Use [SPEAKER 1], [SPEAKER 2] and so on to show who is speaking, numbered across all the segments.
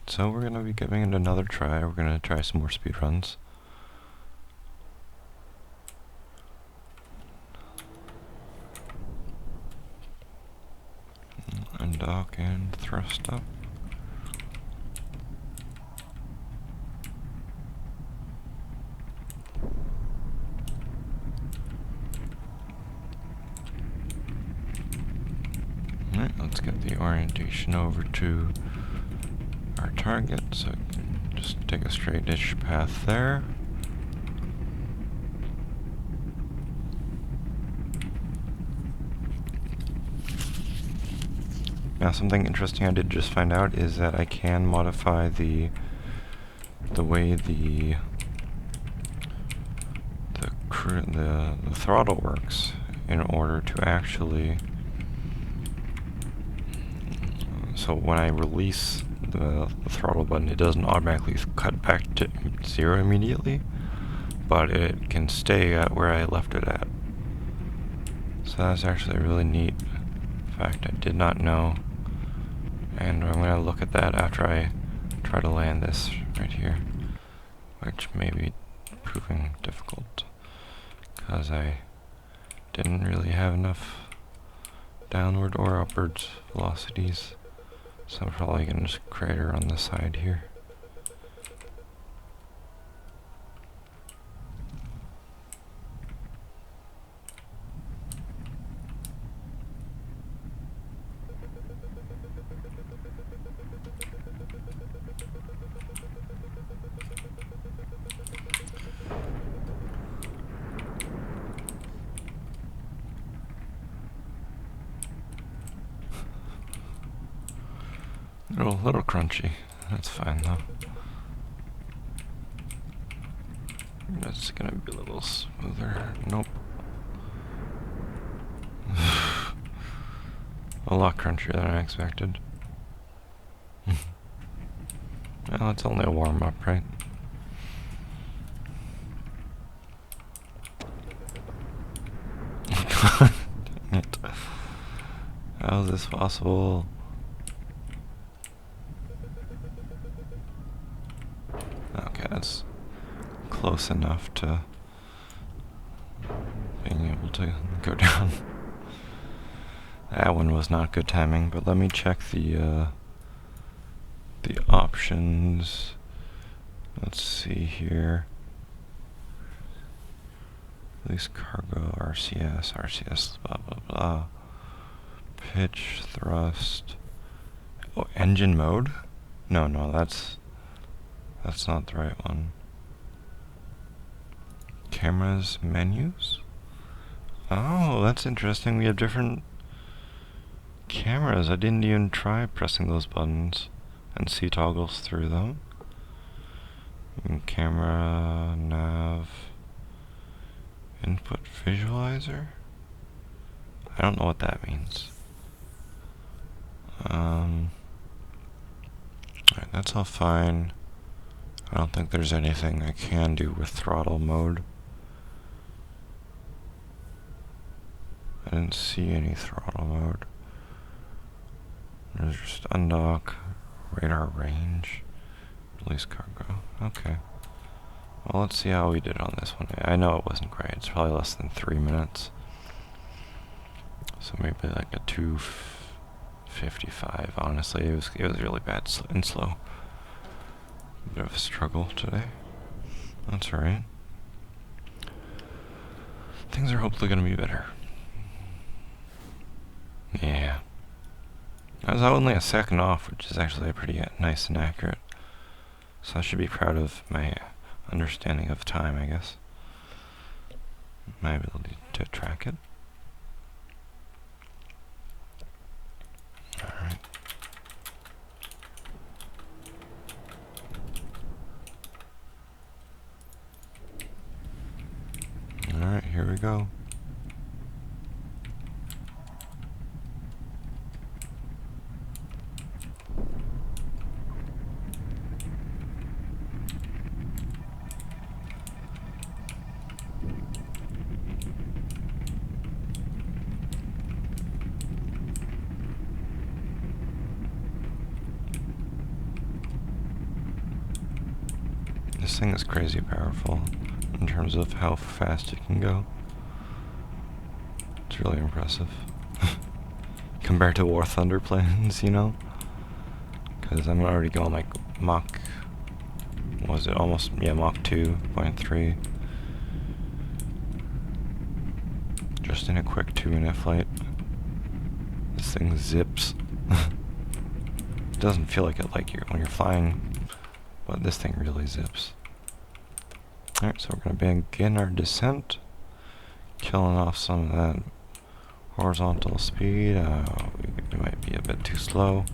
[SPEAKER 1] so we're gonna be giving it another try. We're gonna try some more speedruns. Undock and thrust up. Alright, let's get the orientation over to our target, so we can just take a straight-ish path there. Now, something interesting I did just find out is that I can modify the way the throttle works in order to actually. So when I release the throttle button, it doesn't automatically cut back to 0 immediately, but it can stay at where I left it at. So that's actually a really neat fact I did not know. And I'm going to look at that after I try to land this right here, which may be proving difficult because I didn't really have enough downward or upwards velocities. So I'm probably going to just crater on the side here. Little crunchy. That's fine though. That's gonna be a little smoother. Nope. A lot crunchier than I expected. Well, it's only a warm-up, right? Dang it. How is this possible? Okay, that's close enough to being able to go down. That one was not good timing, but let me check the options. Let's see here. Release cargo, RCS, blah blah blah. Pitch, thrust. Oh, engine mode? No, that's not the right one. Cameras, menus? Oh, that's interesting. We have different cameras. I didn't even try pressing those buttons and see toggles through them. Camera, nav, input visualizer? I don't know what that means. Alright, that's all fine. I don't think there's anything I can do with throttle mode. I didn't see any throttle mode. There's just undock, radar range, release cargo. Okay. Well, let's see how we did on this one. I know it wasn't great. It's probably less than 3 minutes. So maybe like a 2:55. Honestly, it was really bad and slow. A bit of a struggle today. That's alright. Things are hopefully going to be better. Yeah. I was only a second off, which is actually pretty nice and accurate. So I should be proud of my understanding of time, I guess. My ability to track it. Alright. Alright, here we go. This thing is crazy powerful in terms of how fast it can go. It's really impressive. Compared to War Thunder planes, you know? Because I'm already going like Mach... was it almost... yeah, Mach 2.3. Just in a quick 2-minute flight. This thing zips. It doesn't feel like it like when you're flying, but this thing really zips. Alright, so we're going to begin our descent. Killing off some of that horizontal speed. We might be a bit too slow.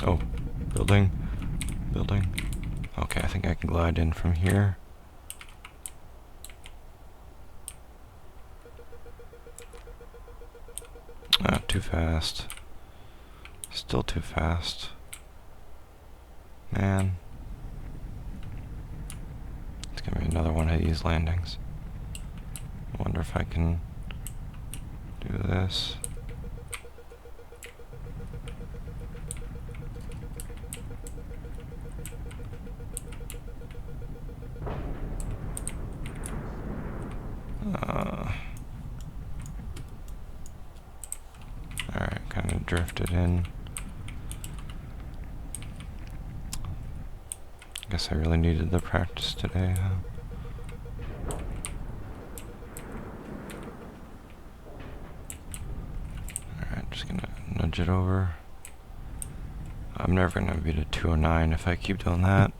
[SPEAKER 1] Oh, building. Okay, I think I can glide in from here. Too fast. Still too fast. Man. It's gonna be another one of these landings. I wonder if I can do this. Alright, kind of drifted in. Guess I really needed the practice today, huh? Alright, just gonna nudge it over. I'm never gonna beat a 209 if I keep doing that.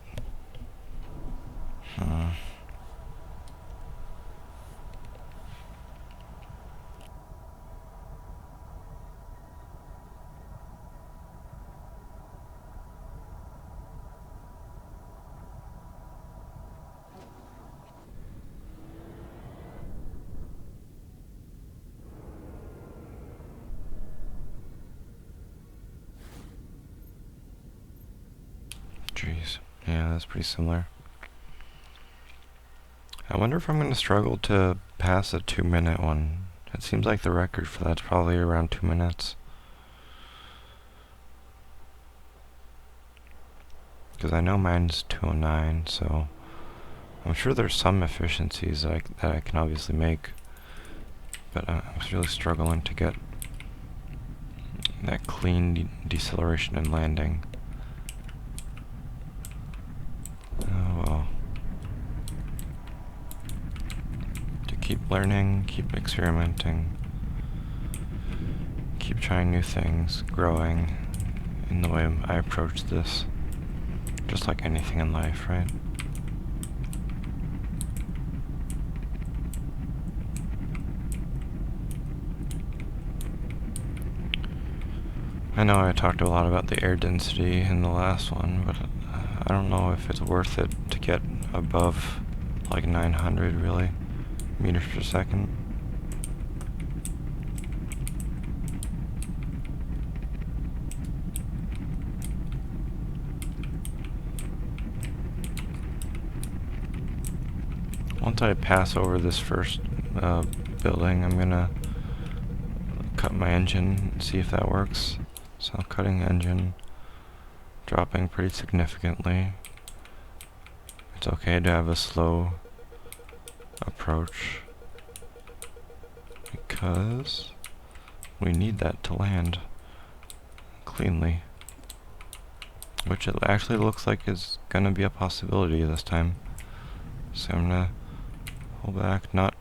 [SPEAKER 1] Jeez. Yeah, that's pretty similar. I wonder if I'm going to struggle to pass a 2-minute one. It seems like the record for that's probably around 2 minutes. Because I know mine's 209, so I'm sure there's some efficiencies that I can obviously make. But I was really struggling to get that clean deceleration and landing. Oh well. To keep learning, keep experimenting, keep trying new things, growing in the way I approach this. Just like anything in life, right? I know I talked a lot about the air density in the last one, but I don't know if it's worth it to get above like 900 really meters per second. Once I pass over this first building, I'm gonna cut my engine and see if that works. So cutting the engine, dropping pretty significantly. It's okay to have a slow approach because we need that to land cleanly, which it actually looks like is gonna be a possibility this time. So I'm gonna hold back, not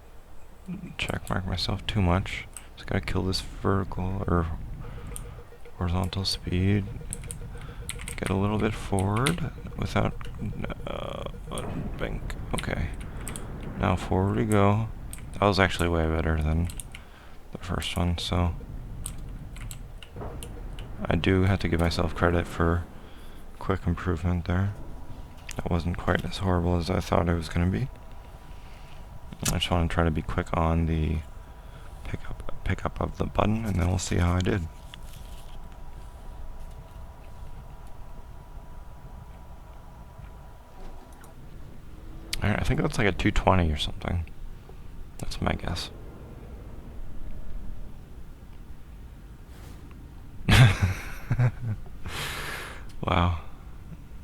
[SPEAKER 1] check mark myself too much. Just gotta kill this vertical or horizontal speed. Get a little bit forward without bank. Okay. Now forward we go. That was actually way better than the first one, so I do have to give myself credit for quick improvement there. That wasn't quite as horrible as I thought it was going to be. I just want to try to be quick on the pickup of the button, and then we'll see how I did. Alright, I think that's like a 220 or something. That's my guess. Wow.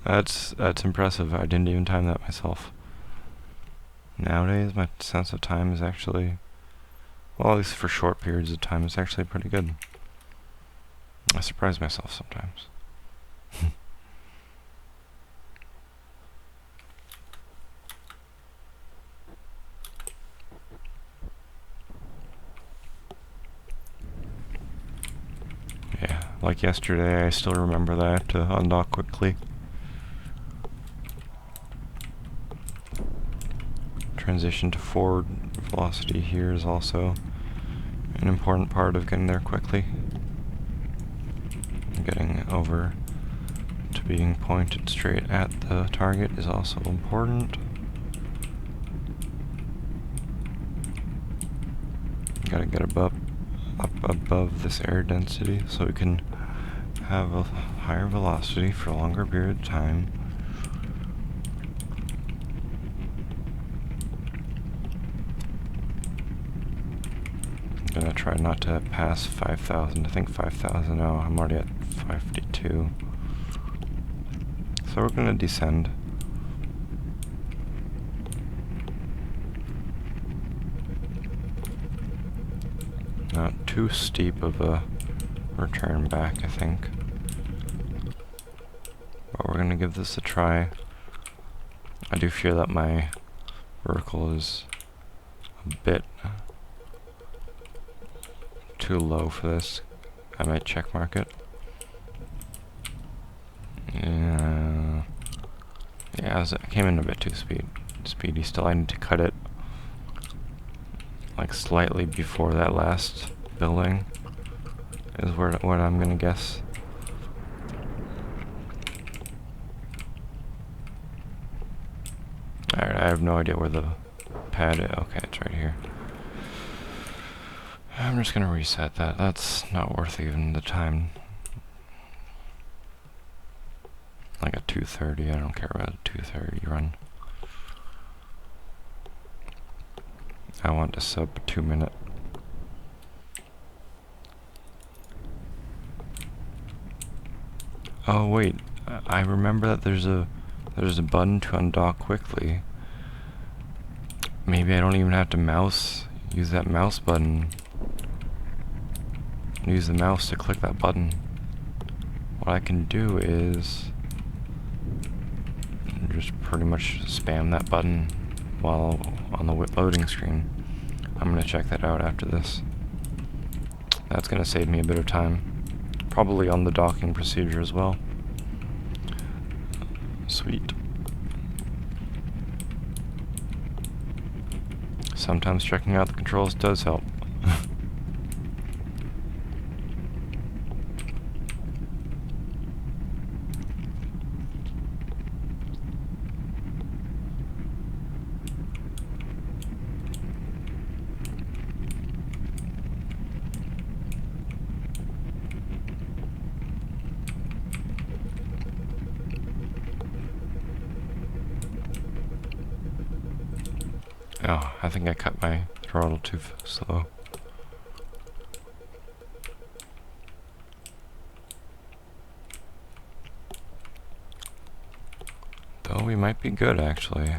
[SPEAKER 1] That's impressive. I didn't even time that myself. Nowadays, my sense of time is actually, well, at least for short periods of time, it's actually pretty good. I surprise myself sometimes. Yeah, like yesterday, I still remember that I have to undock quickly. Transition to forward velocity here is also an important part of getting there quickly. Getting over to being pointed straight at the target is also important. Gotta get up above this air density so we can have a higher velocity for a longer period of time. I'm gonna try not to pass 5,000. I think 5,000. Oh, I'm already at 552. So we're gonna descend. Not too steep of a return back, I think. But we're gonna give this a try. I do fear that my vertical is a bit too low for this. I might check mark it. Yeah, I came in a bit too speedy. Still, I need to cut it like slightly before that last building is what I'm gonna guess. Alright, I have no idea where the pad is. Okay, it's right here. I'm just gonna reset that. That's not worth even the time. Like a 2:30. I don't care about a 2:30 run. I want to sub 2 minute. Oh wait, I remember that there's a button to undock quickly. Maybe I don't even have to use that mouse button. Use the mouse to click that button. What I can do is just pretty much spam that button while on the loading screen. I'm gonna check that out after this. That's gonna save me a bit of time. Probably on the docking procedure as well. Sweet. Sometimes checking out the controls does help. Oh, I think I cut my throttle too slow. Though we might be good, actually.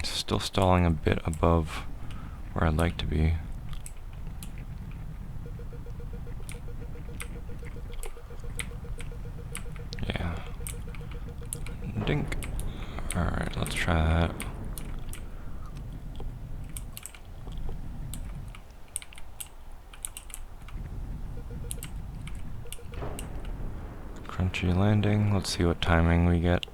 [SPEAKER 1] Still stalling a bit above where I'd like to be. Yeah. Dink. Alright, let's try that. Crunchy landing. Let's see what timing we get.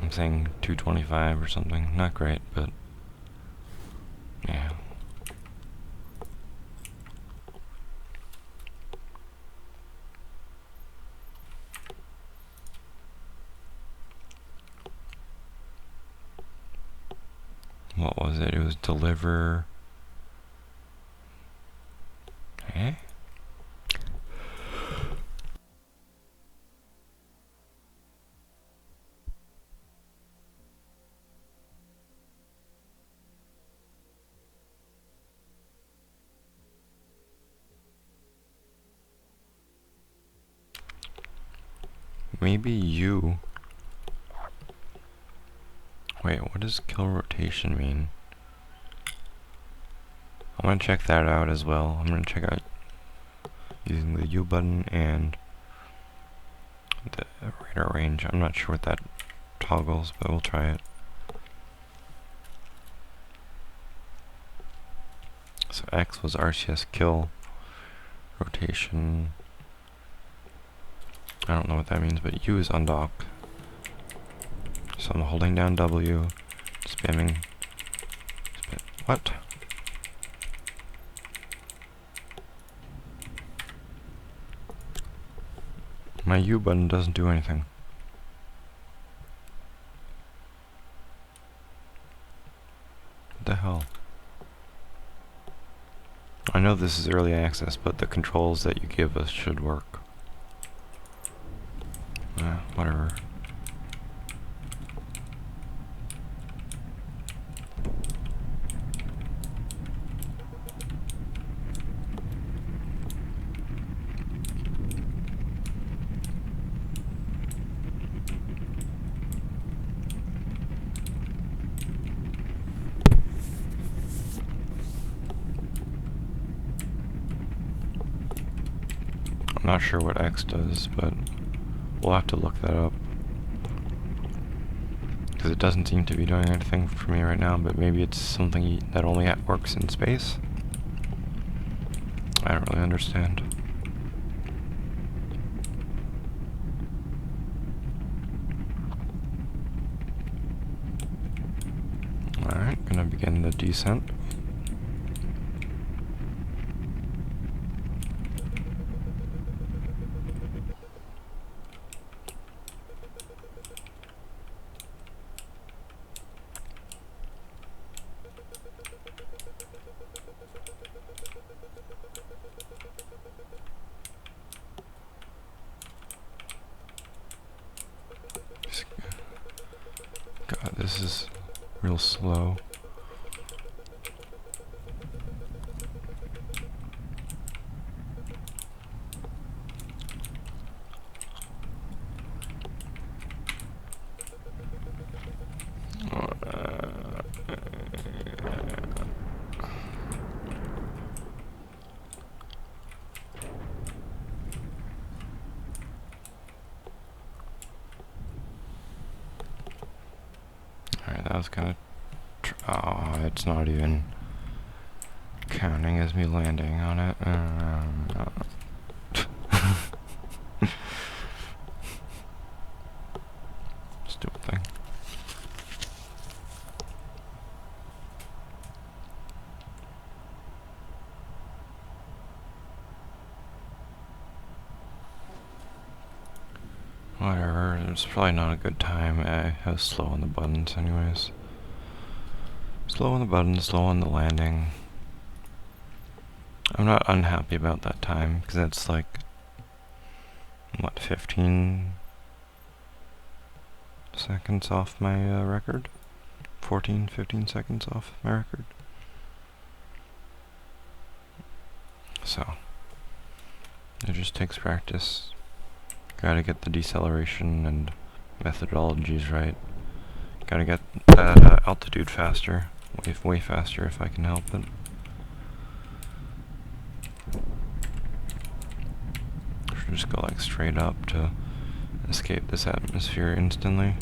[SPEAKER 1] I'm saying 225 or something. Not great, but yeah. What was it? It was deliver. Eh? Maybe you. Wait, what does kill rotation mean? I want to check that out as well. I'm going to check out using the U button and the radar range. I'm not sure what that toggles, but we'll try it. So X was RCS kill rotation. I don't know what that means, but U is undock. So I'm holding down W, spamming. What? My U button doesn't do anything. What the hell? I know this is early access, but the controls that you give us should work. Whatever. I'm not sure what X does, but we'll have to look that up. Because it doesn't seem to be doing anything for me right now, but maybe it's something that only works in space? I don't really understand. Alright, gonna begin the descent. God, this is real slow. Alright, that was kind of... oh, it's not even counting as me landing on it. Stupid thing. Whatever, it's probably not a good time. I was slow on the buttons anyways. Slow on the buttons, slow on the landing. I'm not unhappy about that time, because that's like, what, 15 seconds off my record? 14, 15 seconds off my record. So, it just takes practice. Gotta get the deceleration and methodologies right. Gotta get that altitude faster. Way faster if I can help it. Should just go like straight up to escape this atmosphere instantly.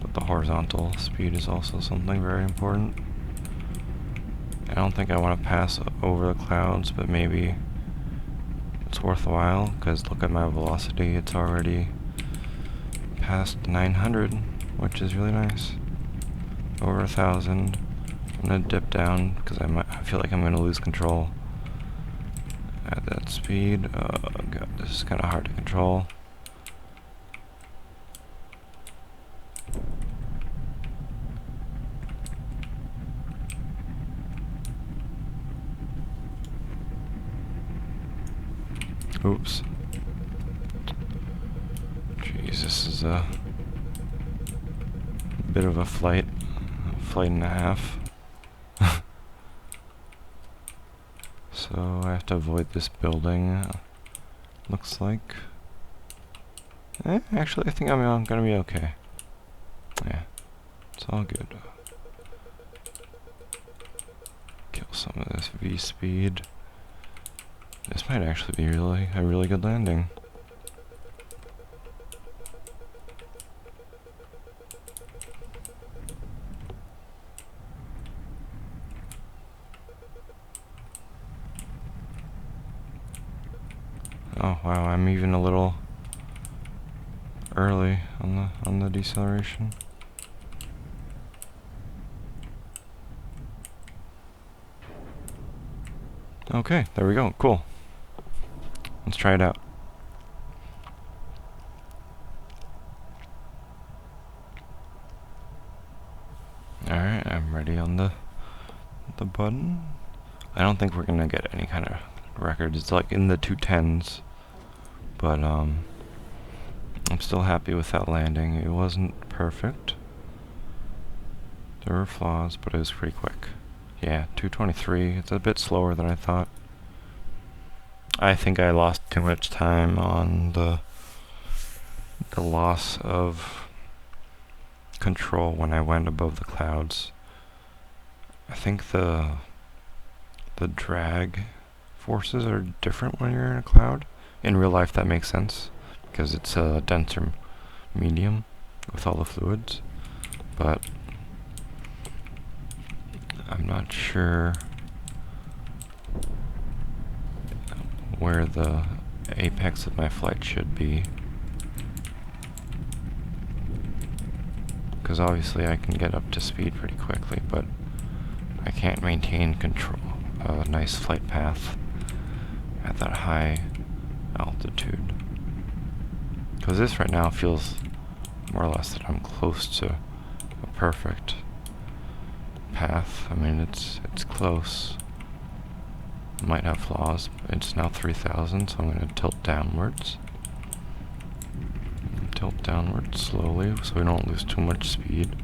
[SPEAKER 1] But the horizontal speed is also something very important. I don't think I want to pass over the clouds, but maybe it's worthwhile, because look at my velocity, it's already past 900, which is really nice. Over 1,000. I'm gonna dip down, because I feel like I'm gonna lose control at that speed. Oh god, this is kind of hard to control. Oops. Jeez, this is a bit of a flight and a half. So I have to avoid this building. Looks like. Actually, I think I'm gonna be okay. Yeah, it's all good. Kill some of this V speed. This might actually be a really good landing. Oh wow, I'm even a little early on the deceleration. Okay, there we go. Cool. Let's try it out. Alright, I'm ready on the button. I don't think we're gonna get any kind of record. It's like in the 210s. But I'm still happy with that landing. It wasn't perfect. There were flaws, but it was pretty quick. Yeah, 223. It's a bit slower than I thought. I think I lost too much time on the loss of control when I went above the clouds. I think the drag forces are different when you're in a cloud. In real life that makes sense, because it's a denser medium with all the fluids, but I'm not sure where the apex of my flight should be, because obviously I can get up to speed pretty quickly, but I can't maintain control, a nice flight path at that high altitude. Because this right now feels more or less that I'm close to a perfect path. I mean, it's close. It might have flaws. It's now 3,000, so I'm going to tilt downwards. Tilt downwards slowly so we don't lose too much speed.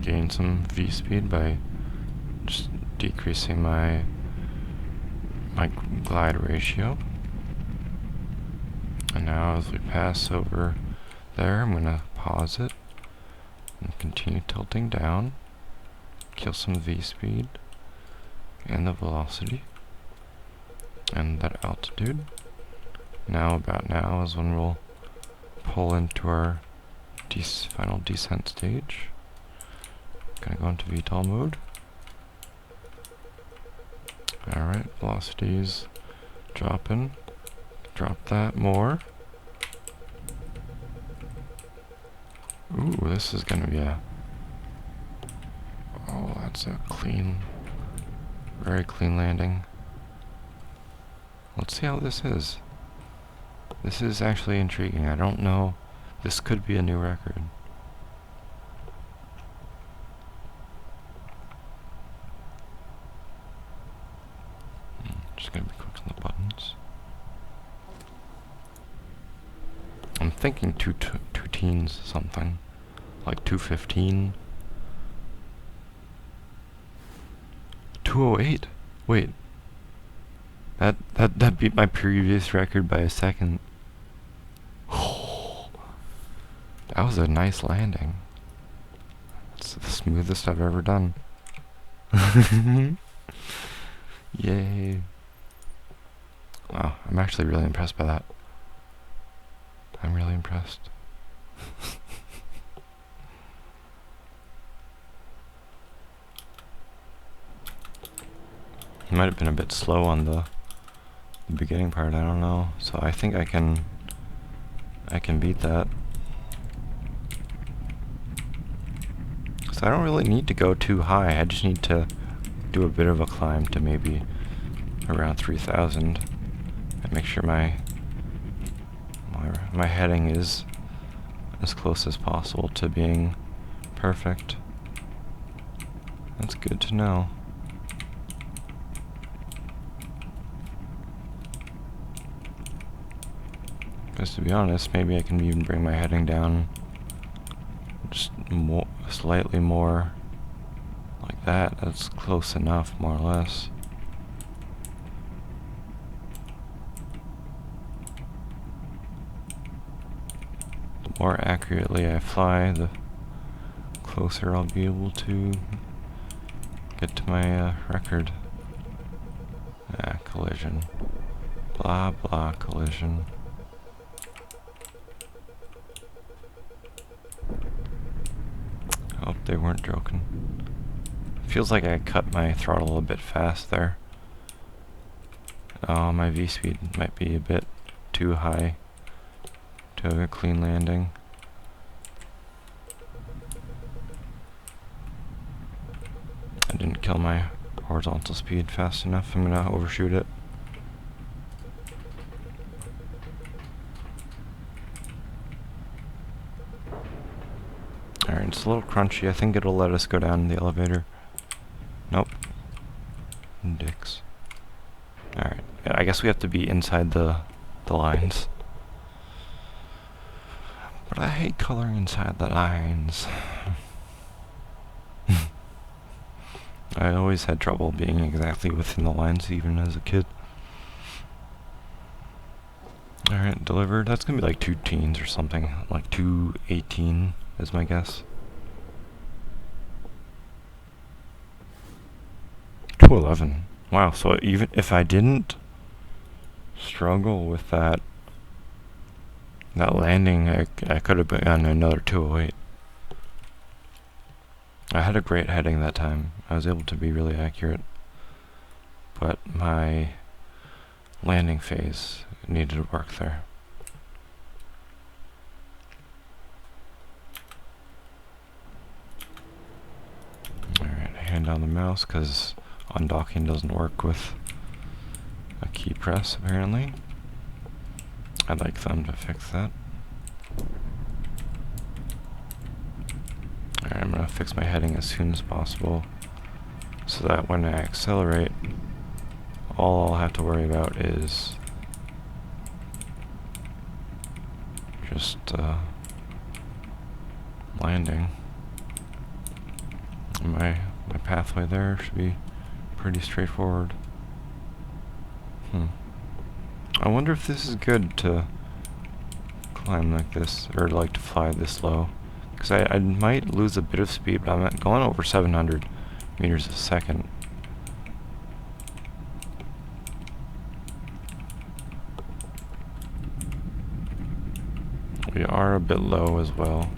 [SPEAKER 1] Gain some V speed by just decreasing my glide ratio. And now as we pass over there, I'm going to pause it and continue tilting down. Kill some V speed and the velocity and that altitude. About now is when we'll pull into our final descent stage. Gonna go into VTOL mode. Alright, velocities dropping. Drop that more. Ooh, this is gonna be oh, that's a very clean landing. Let's see how this is. This is actually intriguing. I don't know. This could be a new record. Just gonna be quick on the buttons. I'm thinking two teens something, like 215, 208. Wait, that beat my previous record by a second. That was a nice landing. It's the smoothest I've ever done. Yay. Wow, I'm actually really impressed by that. I'm really impressed. It might have been a bit slow on the beginning part, I don't know. So I think I can beat that. So I don't really need to go too high. I just need to do a bit of a climb to maybe around 3,000 and make sure my heading is as close as possible to being perfect. That's good to know. Because to be honest, maybe I can even bring my heading down just slightly more like that. That's close enough, more or less. The more accurately I fly, the closer I'll be able to get to my record. Collision. Blah blah collision. Hope they weren't joking. Feels like I cut my throttle a bit fast there. Oh, my V-speed might be a bit too high to have a clean landing. I didn't kill my horizontal speed fast enough. I'm gonna overshoot it. Alright, it's a little crunchy. I think it'll let us go down the elevator. Nope. Dicks. Alright, I guess we have to be inside the lines. But I hate coloring inside the lines. I always had trouble being exactly within the lines, even as a kid. Alright, delivered. That's gonna be like 2 teens or something. Like 218 is my guess. 211. Wow, so even if I didn't struggle with that landing, I could have been on another 208. I had a great heading that time. I was able to be really accurate. But my landing phase needed work there. Alright, hand on the mouse because undocking doesn't work with a key press apparently. I'd like them to fix that. Alright, I'm gonna fix my heading as soon as possible so that when I accelerate, all I'll have to worry about is just landing. My pathway there should be pretty straightforward. I wonder if this is good to climb like this, or like to fly this low. Because I might lose a bit of speed, but I'm going over 700 meters a second. We are a bit low as well.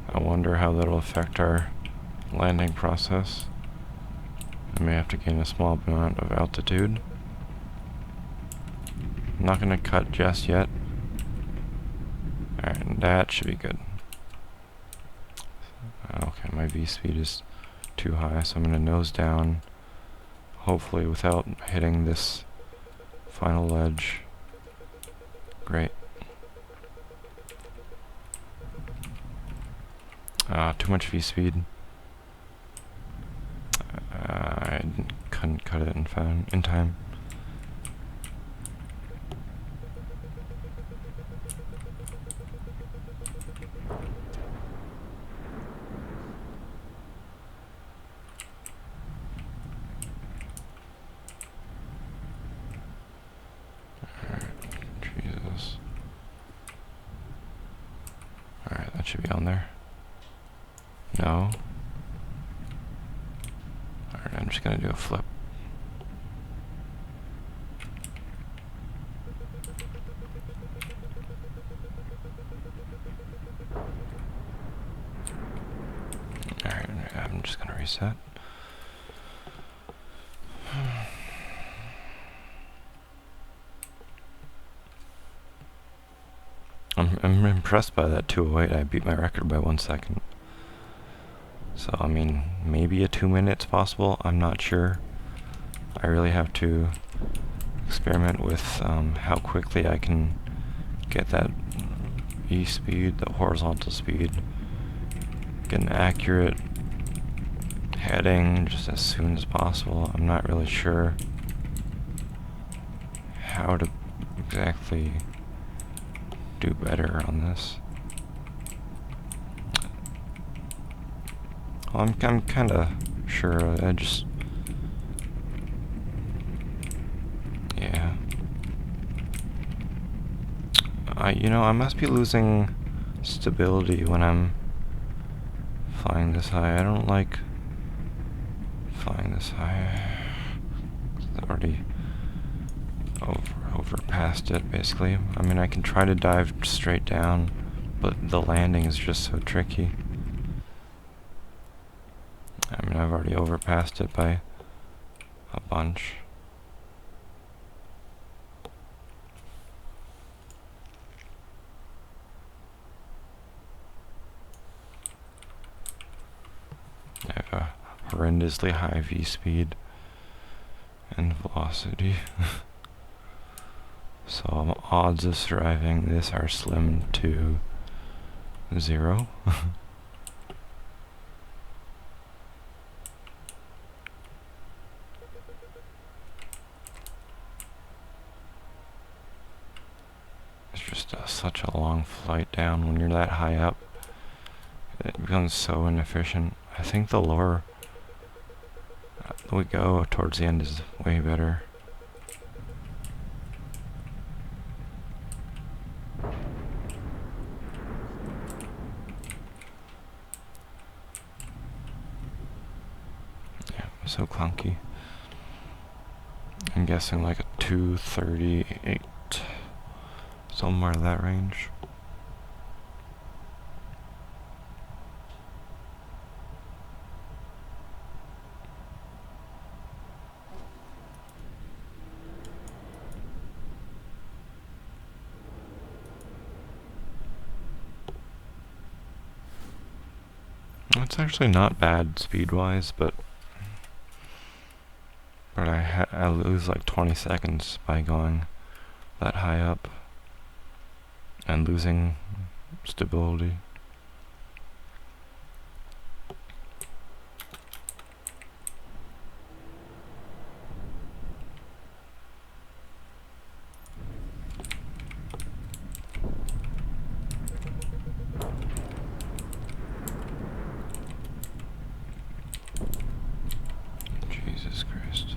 [SPEAKER 1] I wonder how that'll affect our landing process. I may have to gain a small amount of altitude. I'm not going to cut just yet. Alright, that should be good. Okay, my V-speed is too high, so I'm going to nose down, hopefully without hitting this final ledge. Great. Too much V-speed. I couldn't cut it in time. Jesus. Alright, that should be on there. No. Alright, I'm just gonna do a flip. Alright, I'm just gonna reset. I'm impressed by that 208. I beat my record by 1 second. So, I mean, maybe a 2 minutes possible. I'm not sure. I really have to experiment with how quickly I can get that V-speed, the horizontal speed, get an accurate heading just as soon as possible. I'm not really sure how to exactly do better on this. Well, I'm kind of sure. I just, yeah. I must be losing stability when I'm flying this high. I don't like flying this high. I've already overpassed it, basically. I mean, I can try to dive straight down, but the landing is just so tricky. I mean, I've already overpassed it by a bunch. I have a horrendously high V-speed and velocity. So odds of surviving this are slim to 0. It's just such a long flight down when you're that high up. It becomes so inefficient. I think the lower we go towards the end is way better. Yeah, so clunky. I'm guessing like a 238, somewhere in that range. It's actually not bad speed-wise, but I lose like 20 seconds by going that high up and losing stability. Jesus Christ.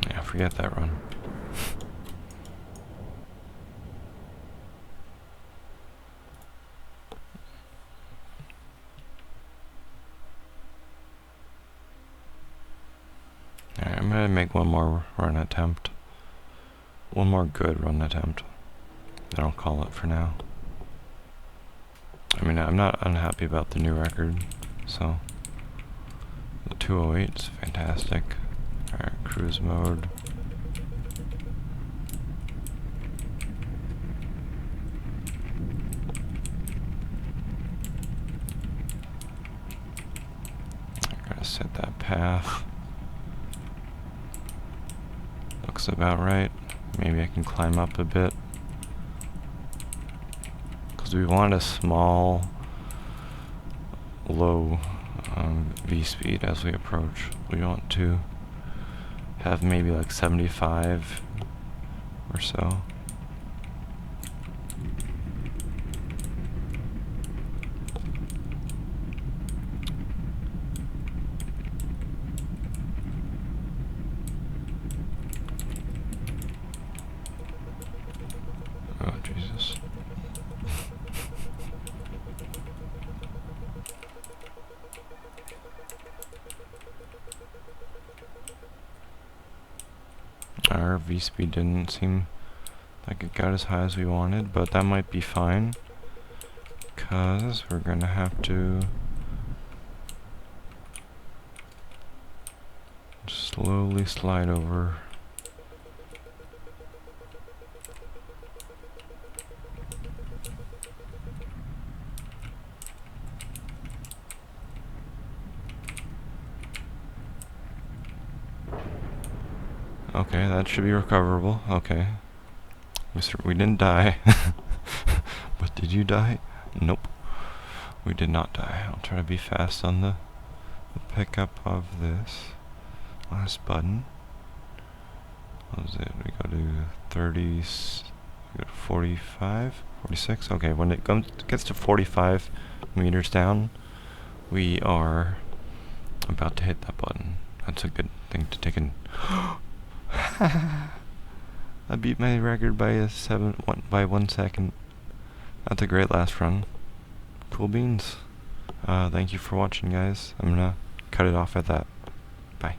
[SPEAKER 1] Yeah, forget that run. Alright, I'm gonna make one more run attempt. One more good run attempt. Then I'll call it for now. I mean, I'm not unhappy about the new record, so the 208 is fantastic. Alright, cruise mode. I'm gonna set that path. Looks about right. Maybe I can climb up a bit. Because we want a small, low V-speed as we approach. We want to have maybe like 75 or so. Oh, Jesus. Our V-speed didn't seem like it got as high as we wanted, but that might be fine, because we're gonna have to slowly slide over. Okay, that should be recoverable. Okay. We didn't die. But did you die? Nope. We did not die. I'll try to be fast on the pickup of this last button. What was it? We go to 30, we go to 45, 46. Okay, when it gets to 45 meters down, we are about to hit that button. That's a good thing to take in. I beat my record by by 1 second. That's a great last run. Cool beans. Thank you for watching, guys. I'm gonna cut it off at that. Bye.